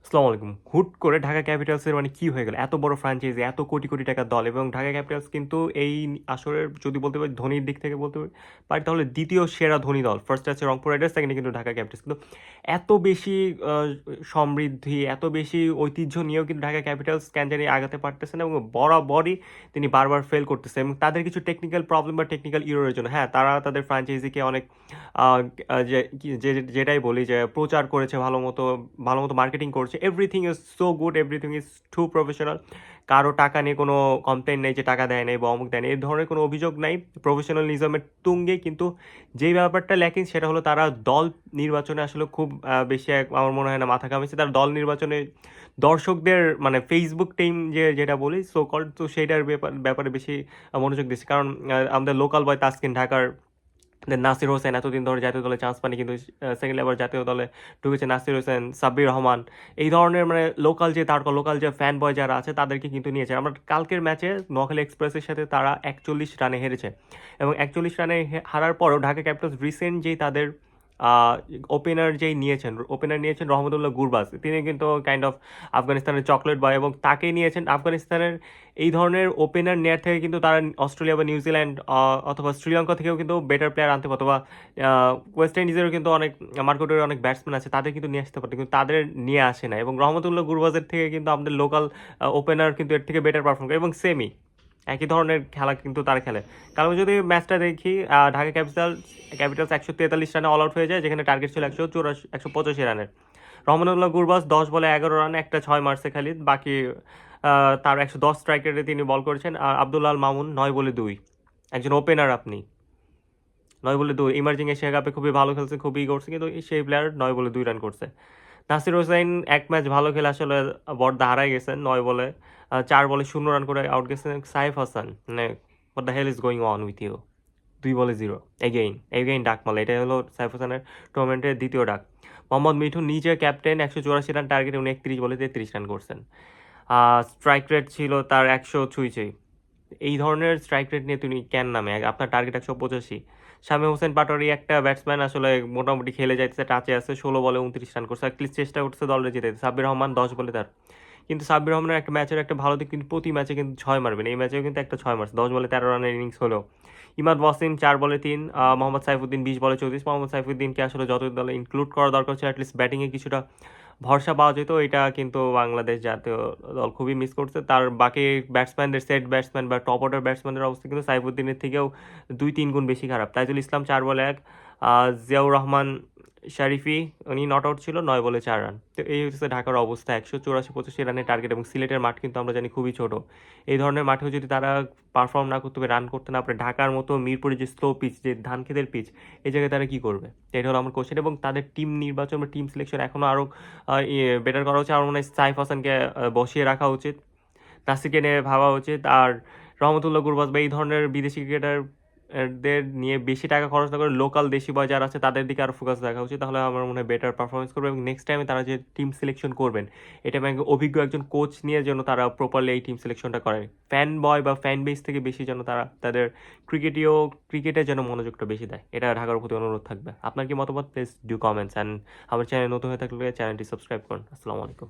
আসসালামু আলাইকুম। হুট করে ঢাকা ক্যাপিটালসের মানে কি হয়ে গেল? এত বড় ফ্র্যাঞ্চাইজি, এত কোটি, কোটি টাকার দল এবং ঢাকা ক্যাপিটালস কিন্তু এই আসরের যদি বলতে পারি ধনীর দিক থেকে বলতে পারি তাহলে ২য় সেরা ধনী দল। ফার্স্ট এ আছে রংপুর রাইডার্স, সেকেন্ডে কিন্তু ঢাকা ক্যাপিটালস। কিন্তু এত বেশি আ সমৃদ্ধি, এত বেশি ঐতিহ্য নিয়েও কিন্তু ঢাকা ক্যাপিটালস কেন জানি আগাতে পারতেছে না এবং বরাবরই তিনি বারবার ফেল করতেছে এবং তাদের কিছু টেকনিক্যাল প্রবলেম বা টেকনিক্যাল ইরর এর জন্য হ্যাঁ, তারা তাদের ফ্র্যাঞ্চাইজিকে অনেক আ আ যে যেটাই বলি যে প্রচার করেছে ভালোমতো, ভালোমতো মার্কেটিং করছে। Everything is so good, everything is two professional. কারো টাকা নিয়ে কোনো কমপ্লেইন নেই যে টাকা দেয় নাই বা অমুক দেয় নাই। এই ধরনের কোনো অভিযোগ নাই। প্রফেশনালিজমের তুঙ্গে কিন্তু যেই ব্যাপারটা ল্যাকিং সেটা হলো তারা দল নির্বাচনে আসলে খুব বেশি আমার মনে হয় না মাথা ঘামিয়েছে। তারা দল নির্বাচনে দর্শকদের মানে Facebook টিম যেটা বলি সো কল্ড তো সেইটার ব্যাপারে বেশি মনোযোগ দিচ্ছে। কারণ আমাদের লোকাল বয় তাসকিন ঢাকার দেন নাসির হোসেন এতদিন ধরে জাতীয় দলে চান্স পায়নি কিন্তু সেকেন্ডলি আবার জাতীয় দলে ঢুকেছে নাসির হোসেন, সাব্বির রহমান। এই ধরনের মানে লোকাল যে তারকা, লোকাল যে ফ্যান বয় যারা আছে তাদেরকে কিন্তু নিয়েছে। আমরা কালকের ম্যাচে নোয়াখালী এক্সপ্রেসের সাথে তারা ৪১ রানে হেরেছে এবং ৪১ রানে হারার পরও ঢাকা ক্যাপিটালস রিসেন্ট যেই তাদের ওপেনার নিয়েছেন রহমতুল্লাহ গুরবাজ। তিনি কিন্তু কাইন্ড অফ আফগানিস্তানের চকলেট বয় এবং তাকে নিয়েছেন। আফগানিস্তানের এই ধরনের ওপেনার নেয়ার থেকে কিন্তু তারা অস্ট্রেলিয়া বা নিউজিল্যান্ড অথবা শ্রীলঙ্কা থেকেও কিন্তু বেটার প্লেয়ার আনতে পারতো বা ওয়েস্ট ইন্ডিজেরও কিন্তু অনেক মার্কেটের অনেক ব্যাটসম্যান আছে তাদের কিন্তু নিয়ে আসতে পারতো কিন্তু তাদের নিয়ে আসে না এবং রহমতুল্লাহ গুরবাজের থেকে কিন্তু আমাদের লোকাল ওপেনার কিন্তু এর থেকে বেটার পারফর্ম করে এবং সেমই একই ধরনের খেলা কিন্তু তারা খেলে। কারণ যদি ম্যাচটা দেখি ঢাকা ক্যাপিটালস ১৪৩ রানে অল আউট হয়ে যায় যেখানে টার্গেট ছিল ১৮৫ রানের। রহমানুল্লাহ গুরবাজ ১০ বলে ১১ রানে একটা ৬ মারছে খালিদ, বাকি তার ১১০ স্ট্রাইক রেটে তিনি বল করেছেন। আর আব্দুল্লাহ আল মামুন ৯ বলে ২, একজন ওপেনার আপনি ৯ বলে ২ ইমার্জিং এশিয়া কাপে খুবই ভালো খেলছে, খুবই করছে কিন্তু সেই প্লেয়ার ৯ বলে ২ রান করছে। নাসির হোসাইন এক ম্যাচ ভালো খেলে আসলে বর্দা হারাই গেছেন ৯ বলে ৪ বলে ০ রান করে আউট গেছেন। সাইফ হাসান মানে what the hell is going on with you, ২ বলে ০ এগেইন ডাক মারল। এটাই হলো সাইফ হাসানের টুর্নামেন্টের দ্বিতীয় ডাক। মোহাম্মদ মিঠুন নিজে ক্যাপ্টেন, ১৮৪ রান টার্গেটে উনি ৩১ বলে ৩৩ রান করছেন। স্ট্রাইক রেট ছিল তার ১০০ ছুঁই। এই ধরনের স্ট্রাইক রেট নিয়ে তিনি কেন নামে? আপনার টার্গেট ১৮৫। শামীম হোসেন পাটোয়ারি একটা ব্যাটসম্যান আসলে মোটামুটি খেলে যাইতেছে, টাচে আছে, ১৬ বলে ২৯ রান করছে। অ্যাটলিস্ট চেষ্টা করছে দলরে জিতাইতে। সাব্বির রহমান ১০ বলে তার। কিন্তু সাব্বির রহমানের একটা ম্যাচের একটা ভালো দিক কিন্তু প্রতি ম্যাচে কিন্তু ৬ মারবেন। এই ম্যাচেও কিন্তু একটা ৬ মারছে। ১০ বলে ১৩ রানের ইনিংস হলেও। ইমাদ ওয়াসিম ৪ বলে ৩, মোহাম্মদ সাইফুদ্দিন ২০ বলে ৩৪। মোহাম্মদ সাইফুদ্দিনকে আসলে যত দলে ইনক্লুড করা দরকার ছিল অ্যাটলিস্ট ব্যাটিংয়ে কিছুটা ভরসা পাওয়া যেত। এটা কিন্তু বাংলাদেশ জাতীয় দল খুবই মিস করছে। তার বাকি ব্যাটসম্যানদের সেট ব্যাটসম্যান বা টপ অর্ডার ব্যাটসম্যানদের অবস্থা কিন্তু সাইফুদ্দিনের থেকেও ২-৩ গুণ বেশি খারাপ। তাইজুল ইসলাম ৪ বলে ১, জিয়াউর রহমান শারিফি উনি নট আউট ছিল ৯ বলে ৪ রান। তো এই হচ্ছে ঢাকার অবস্থা। ১৮৪-৮৫ রানের টার্গেট এবং সিলেটের মাঠ কিন্তু আমরা জানি খুবই ছোট। এই ধরনের মাঠেও যদি তারা পারফর্ম না করতে পারে, রান করতে না পারে, ঢাকার মতো মিরপুরের যে স্লো পিচ, যে ধানক্ষেতের পিচ, এই জায়গায় তারা কি করবে? এটা হলো আমার কোয়েশ্চেন এবং তাদের টিম নির্বাচন বা টিম সিলেকশন এখনো আরও বেটার করা উচিত। আমার মনে হয় সাইফ হাসানকে বসিয়ে রাখা উচিত। নাসিরকে নিয়ে ভাবা উচিত। আর রহমতুল্লাহ গুরবাজ বা এই ধরনের বিদেশি ক্রিকেটার দের নিয়ে বেশি টাকা খরচ না করে লোকাল দেশি বয় যারা আছে তাদের দিকে আরও ফোকাস রাখা উচিত। তাহলে আমার মনে হয় বেটার পারফরমেন্স করবে এবং নেক্সট টাইমে তারা যে টিম সিলেকশন করবেন এটা আমি অভিজ্ঞ একজন কোচ নিয়ে যেন তারা প্রপারলি এই টিম সিলেকশনটা করে। ফ্যান বয় বা ফ্যান বেস থেকে বেশি যেন তারা তাদের ক্রিকেটে যেন মনোযোগটা বেশি দেয়। এটা ঢাকার প্রতি অনুরোধ থাকবে। আপনার কি মতামত? প্লিজ ডু কমেন্টস অ্যান্ড আমার চ্যানেল নতুন হয়ে থাকলে চ্যানেলটি সাবস্ক্রাইব করুন। আসসালামু আলাইকুম।